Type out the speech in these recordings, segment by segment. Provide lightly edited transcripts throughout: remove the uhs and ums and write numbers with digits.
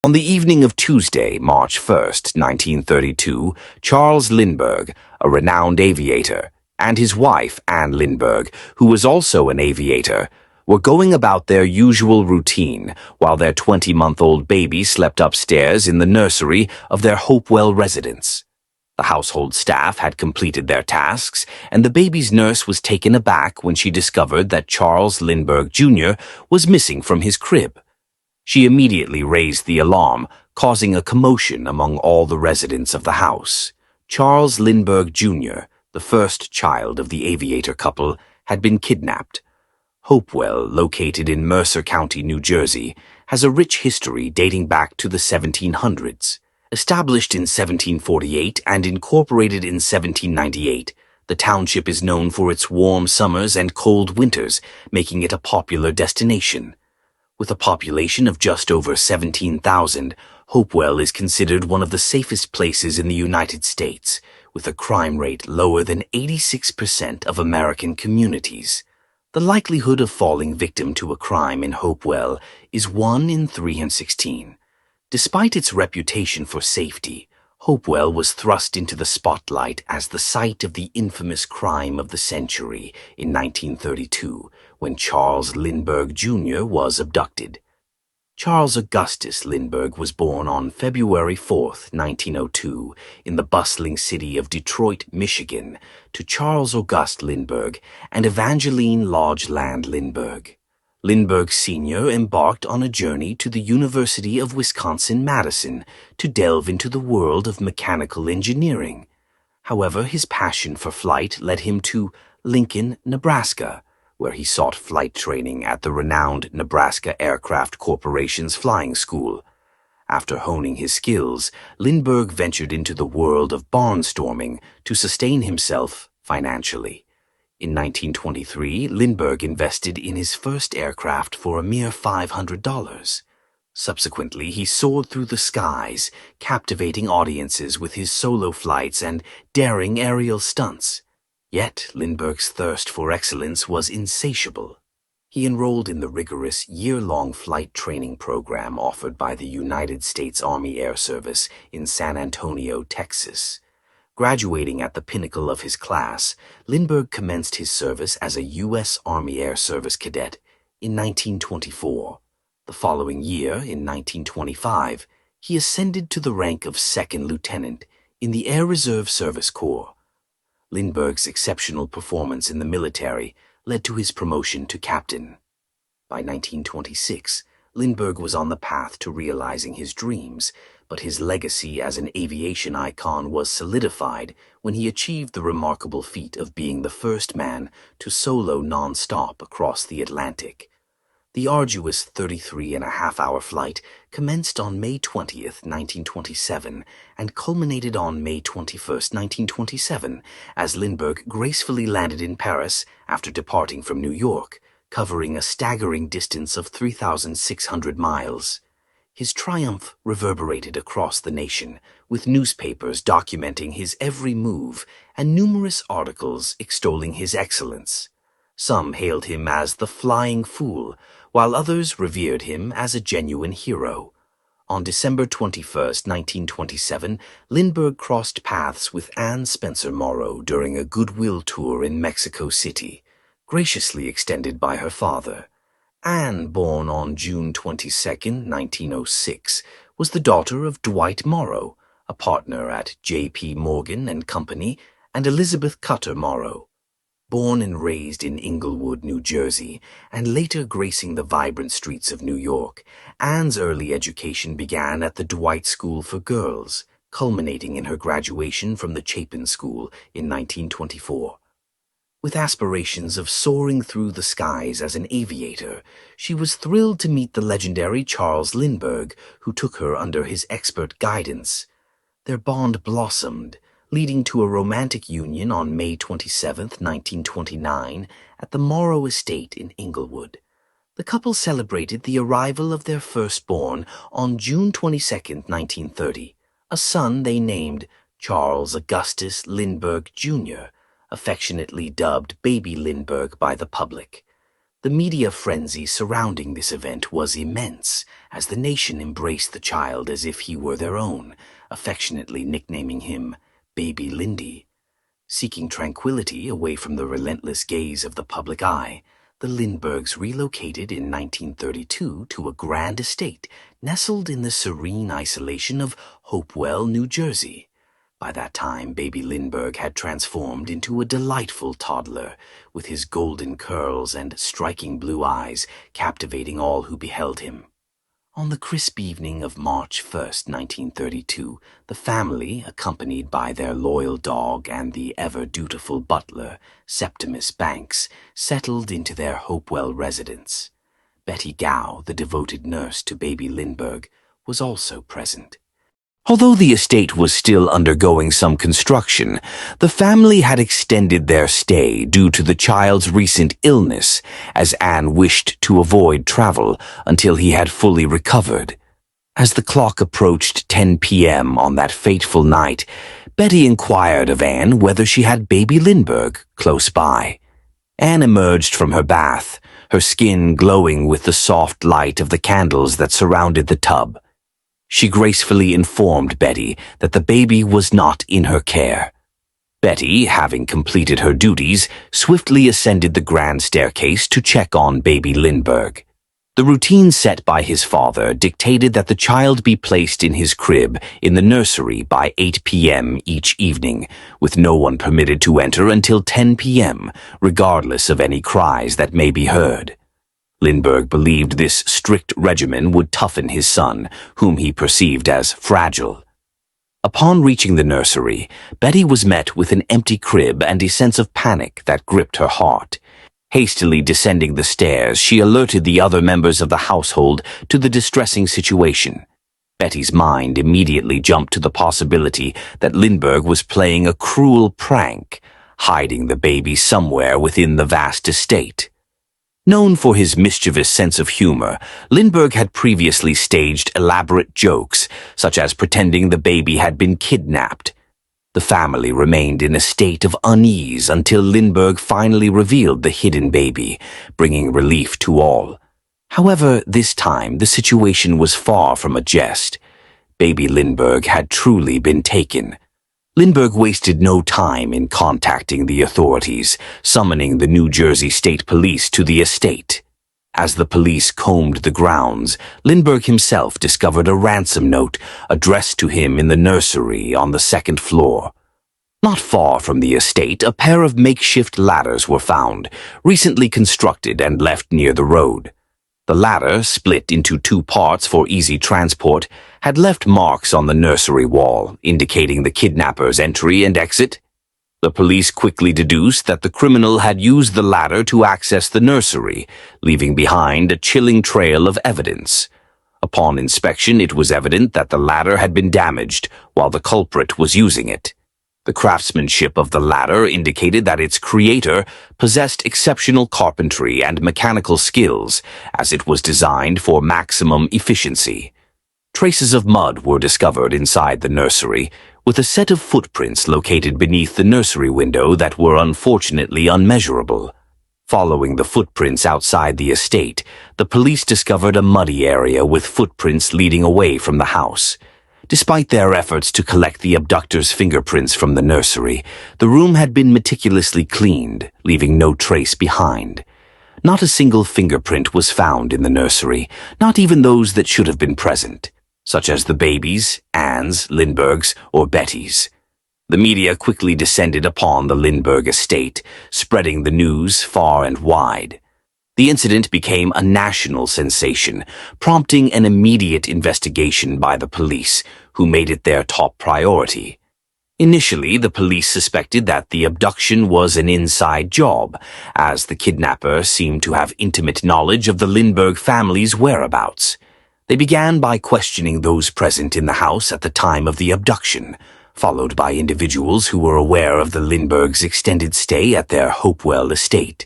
On the evening of Tuesday, March 1st, 1932, Charles Lindbergh, a renowned aviator, and his wife, Anne Lindbergh, who was also an aviator, were going about their usual routine while their 20-month-old baby slept upstairs in the nursery of their Hopewell residence. The household staff had completed their tasks, and the baby's nurse was taken aback when she discovered that Charles Lindbergh Jr. was missing from his crib. She immediately raised the alarm, causing a commotion among all the residents of the house. Charles Lindbergh Jr., the first child of the aviator couple, had been kidnapped. Hopewell, located in Mercer County, New Jersey, has a rich history dating back to the 1700s. Established in 1748 and incorporated in 1798, the township is known for its warm summers and cold winters, making it a popular destination. With a population of just over 17,000, Hopewell is considered one of the safest places in the United States, with a crime rate lower than 86% of American communities. The likelihood of falling victim to a crime in Hopewell is 1 in 316. Despite its reputation for safety, Hopewell was thrust into the spotlight as the site of the infamous crime of the century in 1932, when Charles Lindbergh Jr. was abducted. Charles Augustus Lindbergh was born on February 4, 1902, in the bustling city of Detroit, Michigan, to Charles August Lindbergh and Evangeline Lodge Land Lindbergh. Lindbergh Sr. embarked on a journey to the University of Wisconsin-Madison to delve into the world of mechanical engineering. However, his passion for flight led him to Lincoln, Nebraska, where he sought flight training at the renowned Nebraska Aircraft Corporation's flying school. After honing his skills, Lindbergh ventured into the world of barnstorming to sustain himself financially. In 1923, Lindbergh invested in his first aircraft for a mere $500. Subsequently, he soared through the skies, captivating audiences with his solo flights and daring aerial stunts. Yet, Lindbergh's thirst for excellence was insatiable. He enrolled in the rigorous year-long flight training program offered by the United States Army Air Service in San Antonio, Texas. Graduating at the pinnacle of his class, Lindbergh commenced his service as a U.S. Army Air Service cadet in 1924. The following year, in 1925, he ascended to the rank of second lieutenant in the Air Reserve Service Corps. Lindbergh's exceptional performance in the military led to his promotion to captain. By 1926, Lindbergh was on the path to realizing his dreams, but his legacy as an aviation icon was solidified when he achieved the remarkable feat of being the first man to solo non-stop across the Atlantic. The arduous 33-and-a-half-hour flight commenced on May 20th, 1927, and culminated on May 21st, 1927, as Lindbergh gracefully landed in Paris after departing from New York, covering a staggering distance of 3,600 miles. His triumph reverberated across the nation, with newspapers documenting his every move and numerous articles extolling his excellence. Some hailed him as the Flying Fool, while others revered him as a genuine hero. On December 21st, 1927, Lindbergh crossed paths with Anne Spencer Morrow during a goodwill tour in Mexico City, graciously extended by her father. Anne, born on June 22, 1906, was the daughter of Dwight Morrow, a partner at J.P. Morgan and Company, and Elizabeth Cutter Morrow. Born and raised in Englewood, New Jersey, and later gracing the vibrant streets of New York, Anne's early education began at the Dwight School for Girls, culminating in her graduation from the Chapin School in 1924. With aspirations of soaring through the skies as an aviator, she was thrilled to meet the legendary Charles Lindbergh, who took her under his expert guidance. Their bond blossomed, leading to a romantic union on May 27, 1929, at the Morrow Estate in Englewood. The couple celebrated the arrival of their firstborn on June 22, 1930, a son they named Charles Augustus Lindbergh Jr., affectionately dubbed Baby Lindbergh by the public. The media frenzy surrounding this event was immense, as the nation embraced the child as if he were their own, affectionately nicknaming him Baby Lindy. Seeking tranquility away from the relentless gaze of the public eye, the Lindberghs relocated in 1932 to a grand estate nestled in the serene isolation of Hopewell, New Jersey. By that time, baby Lindbergh had transformed into a delightful toddler, with his golden curls and striking blue eyes captivating all who beheld him. On the crisp evening of March 1st, 1932, the family, accompanied by their loyal dog and the ever-dutiful butler, Septimus Banks, settled into their Hopewell residence. Betty Gow, the devoted nurse to baby Lindbergh, was also present. Although the estate was still undergoing some construction, the family had extended their stay due to the child's recent illness, as Anne wished to avoid travel until he had fully recovered. As the clock approached 10 p.m. on that fateful night, Betty inquired of Anne whether she had baby Lindbergh close by. Anne emerged from her bath, her skin glowing with the soft light of the candles that surrounded the tub. She gracefully informed Betty that the baby was not in her care. Betty, having completed her duties, swiftly ascended the grand staircase to check on baby Lindbergh. The routine set by his father dictated that the child be placed in his crib in the nursery by 8 p.m. each evening, with no one permitted to enter until 10 p.m., regardless of any cries that may be heard. Lindbergh believed this strict regimen would toughen his son, whom he perceived as fragile. Upon reaching the nursery, Betty was met with an empty crib and a sense of panic that gripped her heart. Hastily descending the stairs, she alerted the other members of the household to the distressing situation. Betty's mind immediately jumped to the possibility that Lindbergh was playing a cruel prank, hiding the baby somewhere within the vast estate. Known for his mischievous sense of humor, Lindbergh had previously staged elaborate jokes, such as pretending the baby had been kidnapped. The family remained in a state of unease until Lindbergh finally revealed the hidden baby, bringing relief to all. However, this time the situation was far from a jest. Baby Lindbergh had truly been taken. Lindbergh wasted no time in contacting the authorities, summoning the New Jersey State Police to the estate. As the police combed the grounds, Lindbergh himself discovered a ransom note addressed to him in the nursery on the second floor. Not far from the estate, a pair of makeshift ladders were found, recently constructed and left near the road. The ladder, split into two parts for easy transport, had left marks on the nursery wall, indicating the kidnapper's entry and exit. The police quickly deduced that the criminal had used the ladder to access the nursery, leaving behind a chilling trail of evidence. Upon inspection, it was evident that the ladder had been damaged while the culprit was using it. The craftsmanship of the ladder indicated that its creator possessed exceptional carpentry and mechanical skills, as it was designed for maximum efficiency. Traces of mud were discovered inside the nursery, with a set of footprints located beneath the nursery window that were unfortunately unmeasurable. Following the footprints outside the estate, the police discovered a muddy area with footprints leading away from the house. Despite their efforts to collect the abductor's fingerprints from the nursery, the room had been meticulously cleaned, leaving no trace behind. Not a single fingerprint was found in the nursery, not even those that should have been present, such as the baby's, Anne's, Lindbergh's, or Betty's. The media quickly descended upon the Lindbergh estate, spreading the news far and wide. The incident became a national sensation, prompting an immediate investigation by the police, who made it their top priority. Initially, the police suspected that the abduction was an inside job, as the kidnapper seemed to have intimate knowledge of the Lindbergh family's whereabouts. They began by questioning those present in the house at the time of the abduction, followed by individuals who were aware of the Lindberghs' extended stay at their Hopewell estate.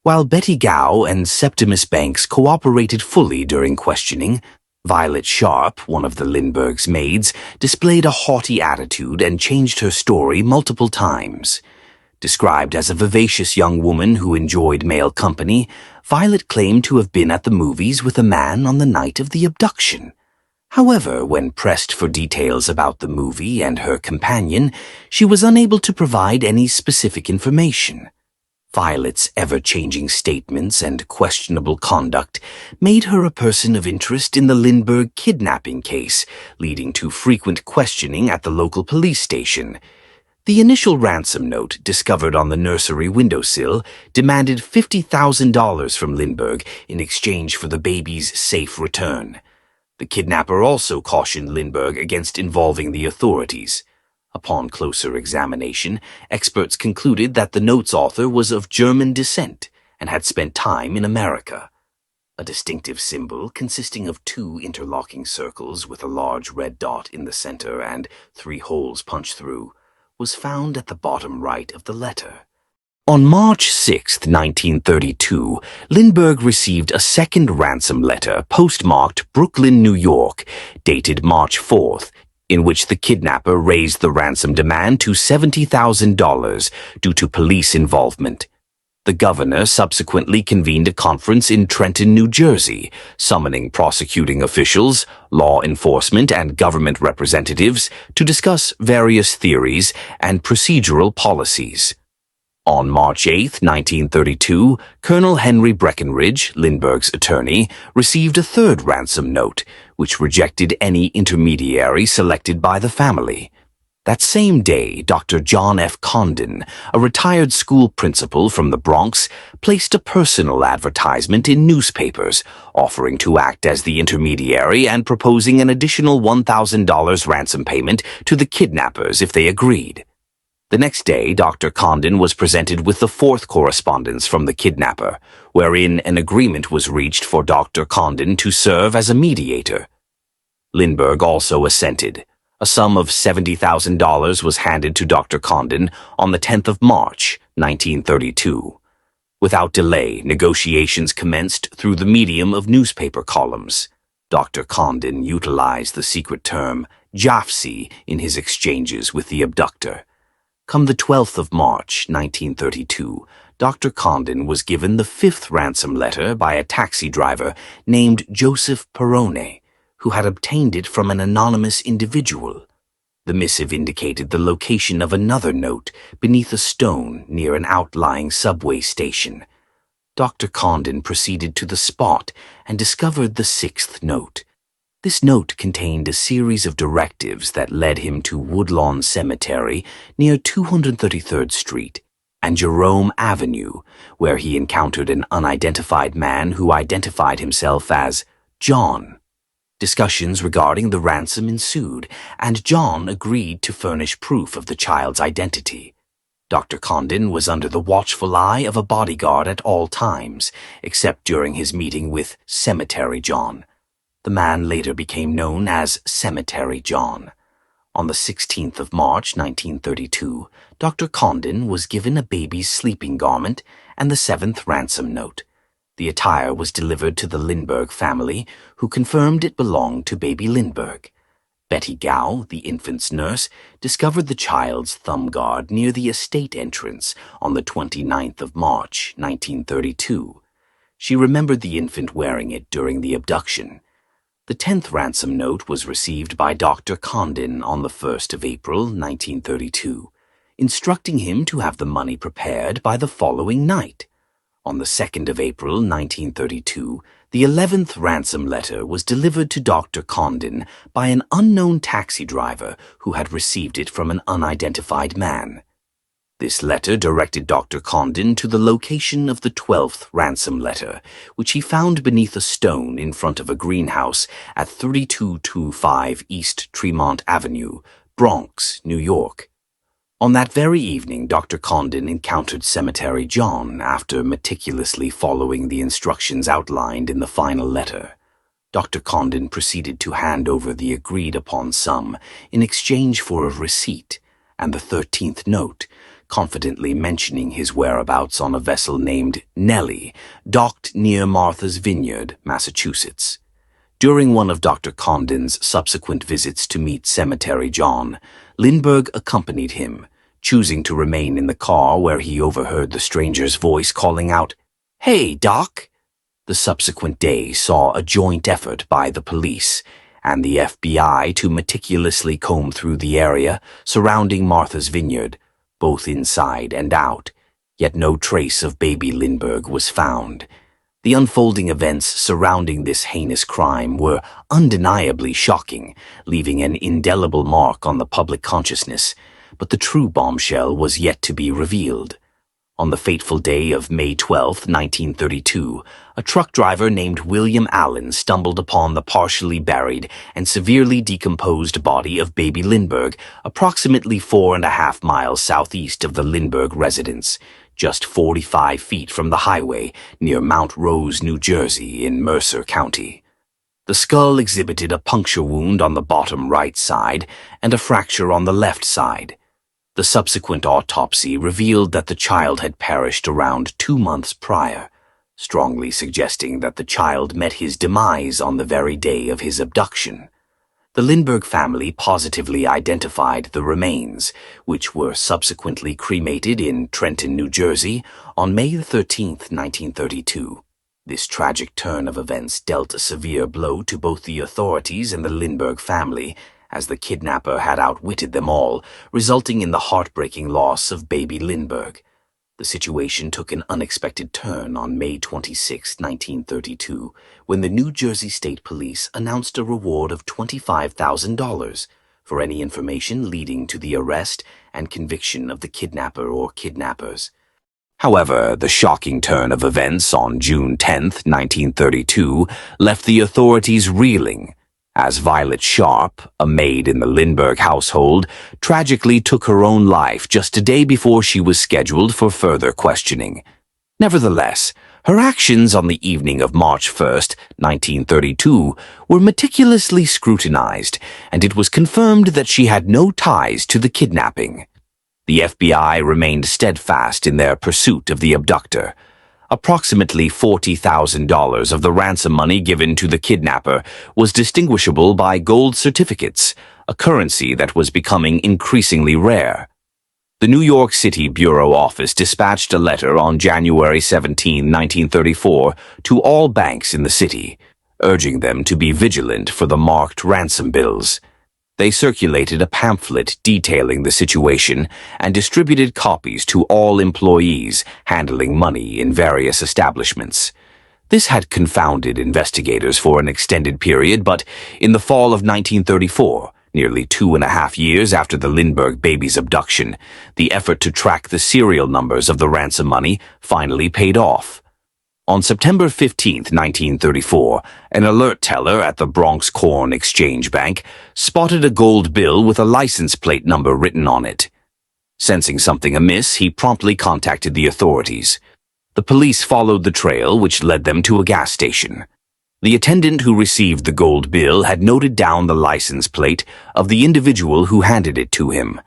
While Betty Gow and Septimus Banks cooperated fully during questioning, Violet Sharp, one of the Lindberghs' maids, displayed a haughty attitude and changed her story multiple times. Described as a vivacious young woman who enjoyed male company, Violet claimed to have been at the movies with a man on the night of the abduction. However, when pressed for details about the movie and her companion, she was unable to provide any specific information. Violet's ever-changing statements and questionable conduct made her a person of interest in the Lindbergh kidnapping case, leading to frequent questioning at the local police station. The initial ransom note, discovered on the nursery windowsill, demanded $50,000 from Lindbergh in exchange for the baby's safe return. The kidnapper also cautioned Lindbergh against involving the authorities. Upon closer examination, experts concluded that the note's author was of German descent and had spent time in America. A distinctive symbol consisting of 2 interlocking circles with a large red dot in the center and 3 holes punched through was found at the bottom right of the letter. On March 6, 1932, Lindbergh received a second ransom letter postmarked Brooklyn, New York, dated March 4th, in which the kidnapper raised the ransom demand to $70,000 due to police involvement. The governor subsequently convened a conference in Trenton, New Jersey, summoning prosecuting officials, law enforcement, and government representatives to discuss various theories and procedural policies. On March 8, 1932, Colonel Henry Breckinridge, Lindbergh's attorney, received a third ransom note, which rejected any intermediary selected by the family. That same day, Dr. John F. Condon, a retired school principal from the Bronx, placed a personal advertisement in newspapers, offering to act as the intermediary and proposing an additional $1,000 ransom payment to the kidnappers if they agreed. The next day, Dr. Condon was presented with the fourth correspondence from the kidnapper, wherein an agreement was reached for Dr. Condon to serve as a mediator. Lindbergh also assented. A sum of $70,000 was handed to Dr. Condon on the 10th of March, 1932. Without delay, negotiations commenced through the medium of newspaper columns. Dr. Condon utilized the secret term "Jafsi" in his exchanges with the abductor. Come the 12th of March, 1932, Dr. Condon was given the fifth ransom letter by a taxi driver named Joseph Perrone, who had obtained it from an anonymous individual. The missive indicated the location of another note beneath a stone near an outlying subway station. Dr. Condon proceeded to the spot and discovered the sixth note. This note contained a series of directives that led him to Woodlawn Cemetery near 233rd Street and Jerome Avenue, where he encountered an unidentified man who identified himself as John. Discussions regarding the ransom ensued, and John agreed to furnish proof of the child's identity. Dr. Condon was under the watchful eye of a bodyguard at all times, except during his meeting with Cemetery John. The man later became known as Cemetery John. On the 16th of March, 1932, Dr. Condon was given a baby's sleeping garment and the seventh ransom note. The attire was delivered to the Lindbergh family, who confirmed it belonged to baby Lindbergh. Betty Gow, the infant's nurse, discovered the child's thumb guard near the estate entrance on the 29th of March, 1932. She remembered the infant wearing it during the abduction. The 10th ransom note was received by Dr. Condon on the 1st of April, 1932, instructing him to have the money prepared by the following night. On the 2nd of April, 1932, the 11th ransom letter was delivered to Dr. Condon by an unknown taxi driver who had received it from an unidentified man. This letter directed Dr. Condon to the location of the 12th ransom letter, which he found beneath a stone in front of a greenhouse at 3225 East Tremont Avenue, Bronx, New York. On that very evening, Dr. Condon encountered Cemetery John after meticulously following the instructions outlined in the final letter. Dr. Condon proceeded to hand over the agreed-upon sum in exchange for a receipt and the 13th note, confidently mentioning his whereabouts on a vessel named Nellie, docked near Martha's Vineyard, Massachusetts. During one of Dr. Condon's subsequent visits to meet Cemetery John, Lindbergh accompanied him, choosing to remain in the car where he overheard the stranger's voice calling out, "Hey, Doc!" The subsequent day saw a joint effort by the police and the FBI to meticulously comb through the area surrounding Martha's Vineyard, both inside and out, yet no trace of baby Lindbergh was found. The unfolding events surrounding this heinous crime were undeniably shocking, leaving an indelible mark on the public consciousness, but the true bombshell was yet to be revealed. On the fateful day of May 12, 1932, a truck driver named William Allen stumbled upon the partially buried and severely decomposed body of baby Lindbergh approximately 4.5 miles southeast of the Lindbergh residence, just 45 feet from the highway near Mount Rose, New Jersey, in Mercer County. The skull exhibited a puncture wound on the bottom right side and a fracture on the left side. The subsequent autopsy revealed that the child had perished around 2 months prior, strongly suggesting that the child met his demise on the very day of his abduction. The Lindbergh family positively identified the remains, which were subsequently cremated in Trenton, New Jersey, on May 13, 1932. This tragic turn of events dealt a severe blow to both the authorities and the Lindbergh family, as the kidnapper had outwitted them all, resulting in the heartbreaking loss of baby Lindbergh. The situation took an unexpected turn on May 26, 1932, when the New Jersey State Police announced a reward of $25,000 for any information leading to the arrest and conviction of the kidnapper or kidnappers. However, the shocking turn of events on June 10, 1932, left the authorities reeling, as Violet Sharp, a maid in the Lindbergh household, tragically took her own life just a day before she was scheduled for further questioning. Nevertheless, her actions on the evening of March 1, 1932, were meticulously scrutinized, and it was confirmed that she had no ties to the kidnapping. The FBI remained steadfast in their pursuit of the abductor. Approximately $40,000 of the ransom money given to the kidnapper was distinguishable by gold certificates, a currency that was becoming increasingly rare. The New York City Bureau Office dispatched a letter on January 17, 1934, to all banks in the city, urging them to be vigilant for the marked ransom bills. They circulated a pamphlet detailing the situation and distributed copies to all employees handling money in various establishments. This had confounded investigators for an extended period, but in the fall of 1934, nearly 2.5 years after the Lindbergh baby's abduction, the effort to track the serial numbers of the ransom money finally paid off. On September 15, 1934, an alert teller at the Bronx Corn Exchange Bank spotted a gold bill with a license plate number written on it. Sensing something amiss, he promptly contacted the authorities. The police followed the trail, which led them to a gas station. The attendant who received the gold bill had noted down the license plate of the individual who handed it to him.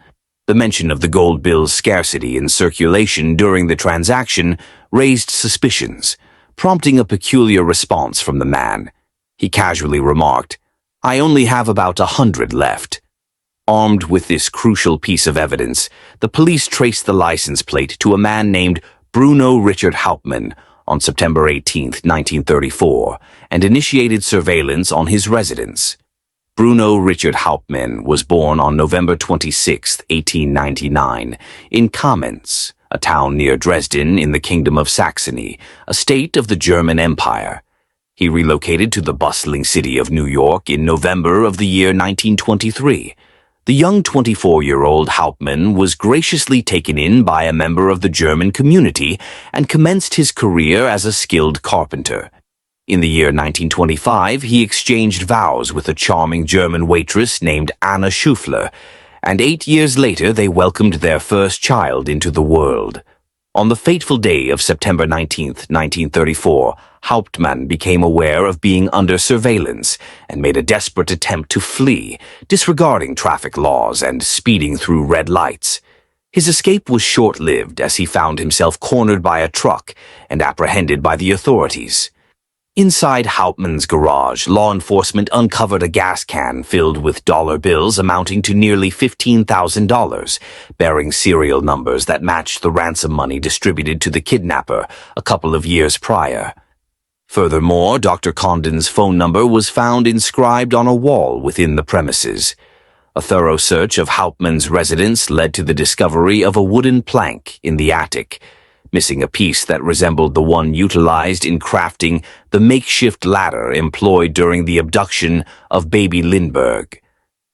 The mention of the gold bill's scarcity in circulation during the transaction raised suspicions, prompting a peculiar response from the man. He casually remarked, "I only have about 100 left." Armed with this crucial piece of evidence, the police traced the license plate to a man named Bruno Richard Hauptmann on September 18, 1934, and initiated surveillance on his residence. Bruno Richard Hauptmann was born on November 26, 1899, in Kamenz, a town near Dresden in the Kingdom of Saxony, a state of the German Empire. He relocated to the bustling city of New York in November of the year 1923. The young 24-year-old Hauptmann was graciously taken in by a member of the German community and commenced his career as a skilled carpenter. In the year 1925, he exchanged vows with a charming German waitress named Anna Schufler, and 8 years later they welcomed their first child into the world. On the fateful day of September 19, 1934, Hauptmann became aware of being under surveillance and made a desperate attempt to flee, disregarding traffic laws and speeding through red lights. His escape was short-lived as he found himself cornered by a truck and apprehended by the authorities. Inside Hauptmann's garage, law enforcement uncovered a gas can filled with dollar bills amounting to nearly $15,000, bearing serial numbers that matched the ransom money distributed to the kidnapper a couple of years prior. Furthermore, Dr. Condon's phone number was found inscribed on a wall within the premises. A thorough search of Hauptmann's residence led to the discovery of a wooden plank in the attic, missing a piece that resembled the one utilized in crafting the makeshift ladder employed during the abduction of baby Lindbergh.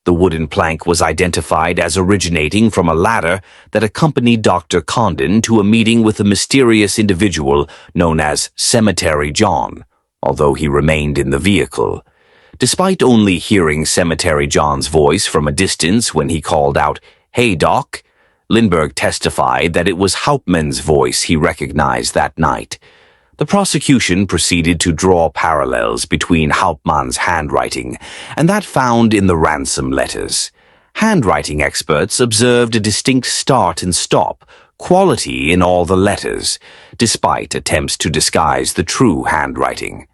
The wooden plank was identified as originating from a ladder that accompanied Dr. Condon to a meeting with a mysterious individual known as Cemetery John, although he remained in the vehicle. Despite only hearing Cemetery John's voice from a distance when he called out, "Hey, Doc," Lindbergh testified that it was Hauptmann's voice he recognized that night. The prosecution proceeded to draw parallels between Hauptmann's handwriting and that found in the ransom letters. Handwriting experts observed a distinct start and stop quality in all the letters, despite attempts to disguise the true handwriting.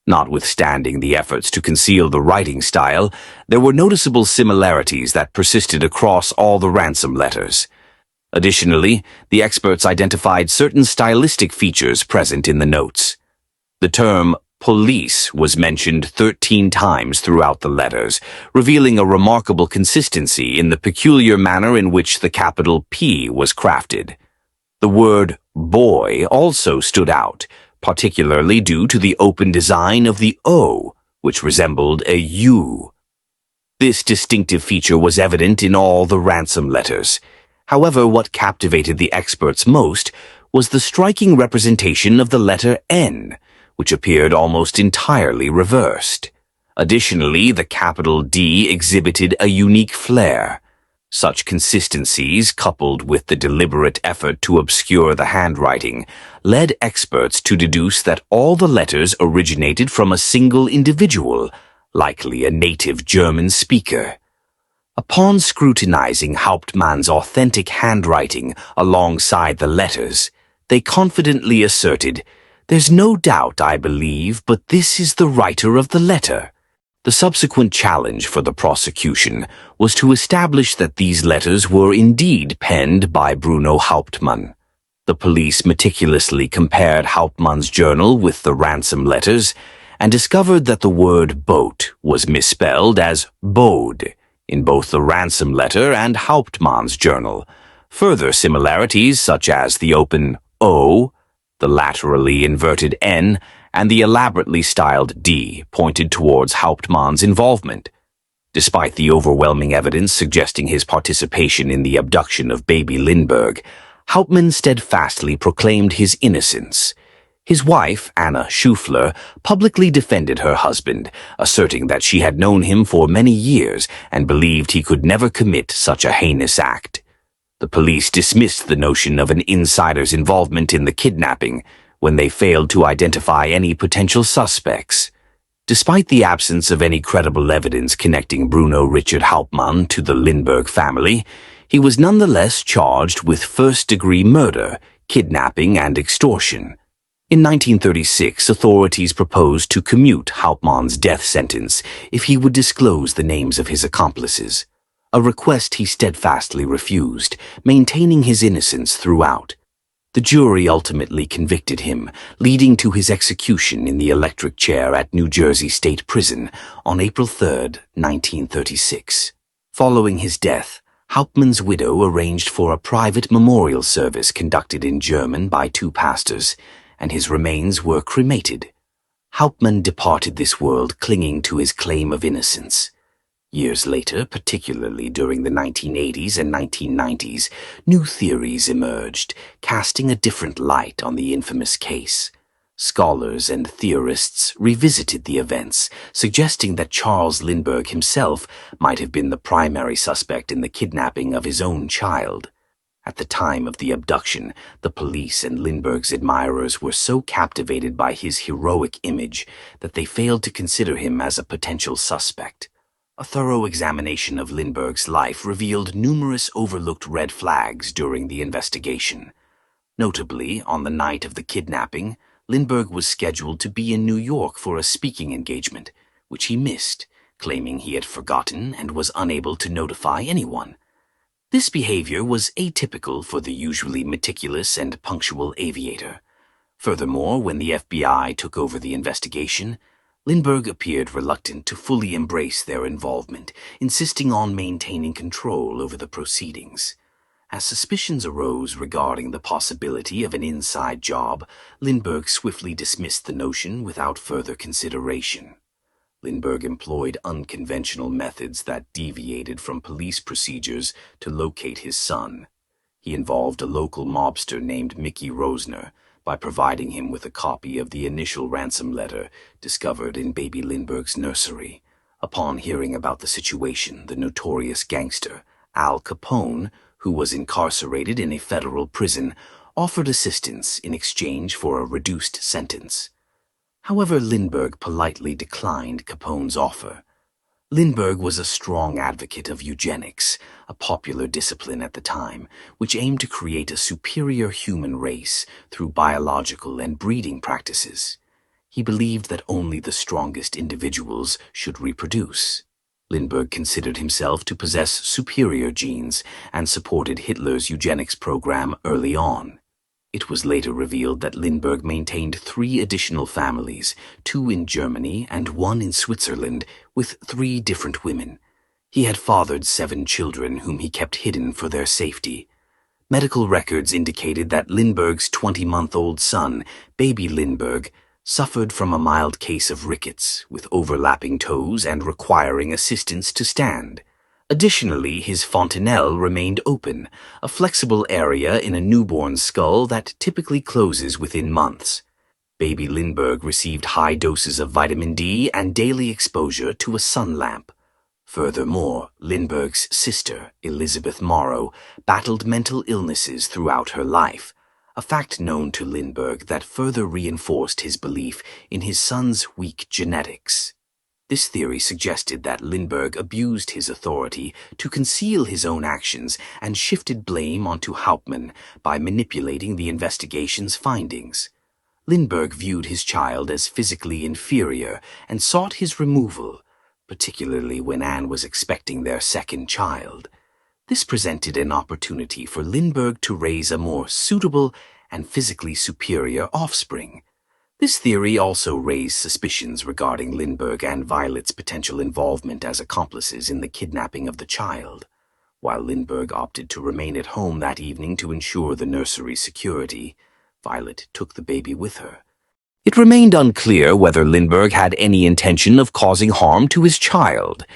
Notwithstanding the efforts to conceal the writing style, there were noticeable similarities that persisted across all the ransom letters. Additionally, the experts identified certain stylistic features present in the notes. The term police was mentioned 13 times throughout the letters, revealing a remarkable consistency in the peculiar manner in which the capital P was crafted. The word boy also stood out, particularly due to the open design of the O, which resembled a U. This distinctive feature was evident in all the ransom letters. However, what captivated the experts most was the striking representation of the letter N, which appeared almost entirely reversed. Additionally, the capital D exhibited a unique flair. Such consistencies, coupled with the deliberate effort to obscure the handwriting, led experts to deduce that all the letters originated from a single individual, likely a native German speaker. Upon scrutinizing Hauptmann's authentic handwriting alongside the letters, they confidently asserted, "There's no doubt, I believe, but this is the writer of the letter." The subsequent challenge for the prosecution was to establish that these letters were indeed penned by Bruno Hauptmann. The police meticulously compared Hauptmann's journal with the ransom letters and discovered that the word boat was misspelled as bode in both the ransom letter and Hauptmann's journal. Further similarities, such as the open O, the laterally inverted N, and the elaborately styled D, pointed towards Hauptmann's involvement. Despite the overwhelming evidence suggesting his participation in the abduction of baby Lindbergh, Hauptmann steadfastly proclaimed his innocence. His wife, Anna Schufler, publicly defended her husband, asserting that she had known him for many years and believed he could never commit such a heinous act. The police dismissed the notion of an insider's involvement in the kidnapping when they failed to identify any potential suspects. Despite the absence of any credible evidence connecting Bruno Richard Hauptmann to the Lindbergh family, he was nonetheless charged with first-degree murder, kidnapping, and extortion. In 1936, authorities proposed to commute Hauptmann's death sentence if he would disclose the names of his accomplices, a request he steadfastly refused, maintaining his innocence throughout. The jury ultimately convicted him, leading to his execution in the electric chair at New Jersey State Prison on April 3, 1936. Following his death, Hauptmann's widow arranged for a private memorial service conducted in German by 2 pastors, and his remains were cremated. Hauptmann departed this world clinging to his claim of innocence. Years later, particularly during the 1980s and 1990s, new theories emerged, casting a different light on the infamous case. Scholars and theorists revisited the events, suggesting that Charles Lindbergh himself might have been the primary suspect in the kidnapping of his own child. At the time of the abduction, the police and Lindbergh's admirers were so captivated by his heroic image that they failed to consider him as a potential suspect. A thorough examination of Lindbergh's life revealed numerous overlooked red flags during the investigation. Notably, on the night of the kidnapping, Lindbergh was scheduled to be in New York for a speaking engagement, which he missed, claiming he had forgotten and was unable to notify anyone. This behavior was atypical for the usually meticulous and punctual aviator. Furthermore, when the FBI took over the investigation, Lindbergh appeared reluctant to fully embrace their involvement, insisting on maintaining control over the proceedings. As suspicions arose regarding the possibility of an inside job, Lindbergh swiftly dismissed the notion without further consideration. Lindbergh employed unconventional methods that deviated from police procedures to locate his son. He involved a local mobster named Mickey Rosner by providing him with a copy of the initial ransom letter discovered in baby Lindbergh's nursery. Upon hearing about the situation, the notorious gangster, Al Capone, who was incarcerated in a federal prison, offered assistance in exchange for a reduced sentence. However, Lindbergh politely declined Capone's offer. Lindbergh was a strong advocate of eugenics, a popular discipline at the time, which aimed to create a superior human race through biological and breeding practices. He believed that only the strongest individuals should reproduce. Lindbergh considered himself to possess superior genes and supported Hitler's eugenics program early on. It was later revealed that Lindbergh maintained 3 additional families, 2 in Germany and 1 in Switzerland, with 3 different women. He had fathered 7 children whom he kept hidden for their safety. Medical records indicated that Lindbergh's 20-month-old son, baby Lindbergh, suffered from a mild case of rickets, with overlapping toes and requiring assistance to stand. Additionally, his fontanelle remained open, a flexible area in a newborn's skull that typically closes within months. Baby Lindbergh received high doses of vitamin D and daily exposure to a sun lamp. Furthermore, Lindbergh's sister, Elizabeth Morrow, battled mental illnesses throughout her life, a fact known to Lindbergh that further reinforced his belief in his son's weak genetics. This theory suggested that Lindbergh abused his authority to conceal his own actions and shifted blame onto Hauptmann by manipulating the investigation's findings. Lindbergh viewed his child as physically inferior and sought his removal, particularly when Anne was expecting their second child. This presented an opportunity for Lindbergh to raise a more suitable and physically superior offspring. This theory also raised suspicions regarding Lindbergh and Violet's potential involvement as accomplices in the kidnapping of the child. While Lindbergh opted to remain at home that evening to ensure the nursery's security, Violet took the baby with her. It remained unclear whether Lindbergh had any intention of causing harm to his child.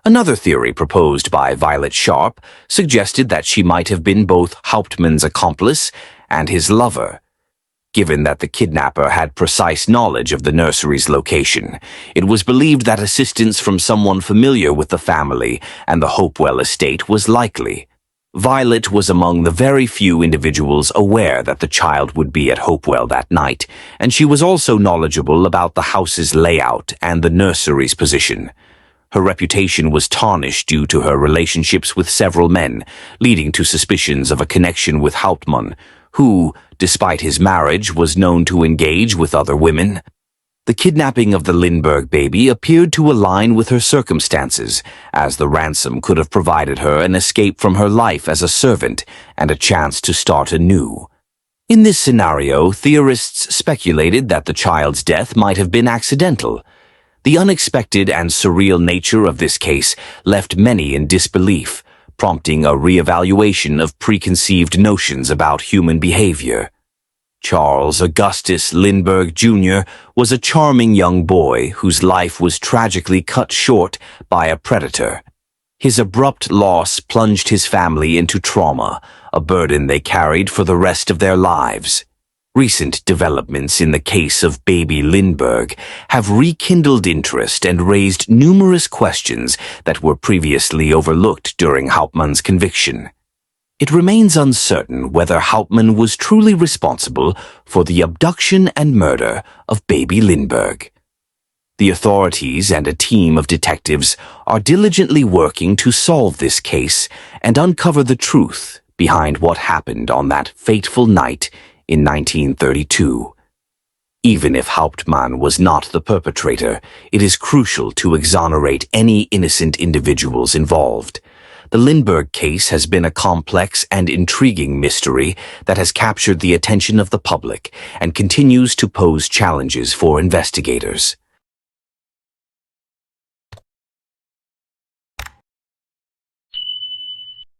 Another theory proposed by Violet Sharp suggested that she might have been both Hauptmann's accomplice and his lover. Given that the kidnapper had precise knowledge of the nursery's location, it was believed that assistance from someone familiar with the family and the Hopewell estate was likely. Violet was among the very few individuals aware that the child would be at Hopewell that night, and she was also knowledgeable about the house's layout and the nursery's position. Her reputation was tarnished due to her relationships with several men, leading to suspicions of a connection with Hauptmann, who, despite his marriage, was known to engage with other women. The kidnapping of the Lindbergh baby appeared to align with her circumstances, as the ransom could have provided her an escape from her life as a servant and a chance to start anew. In this scenario, theorists speculated that the child's death might have been accidental. The unexpected and surreal nature of this case left many in disbelief, prompting a reevaluation of preconceived notions about human behavior. Charles Augustus Lindbergh, Jr. was a charming young boy whose life was tragically cut short by a predator. His abrupt loss plunged his family into trauma, a burden they carried for the rest of their lives. Recent developments in the case of baby Lindbergh have rekindled interest and raised numerous questions that were previously overlooked during Hauptmann's conviction. It remains uncertain whether Hauptmann was truly responsible for the abduction and murder of baby Lindbergh. The authorities and a team of detectives are diligently working to solve this case and uncover the truth behind what happened on that fateful night in 1932. Even if Hauptmann was not the perpetrator, it is crucial to exonerate any innocent individuals involved. The Lindbergh case has been a complex and intriguing mystery that has captured the attention of the public and continues to pose challenges for investigators.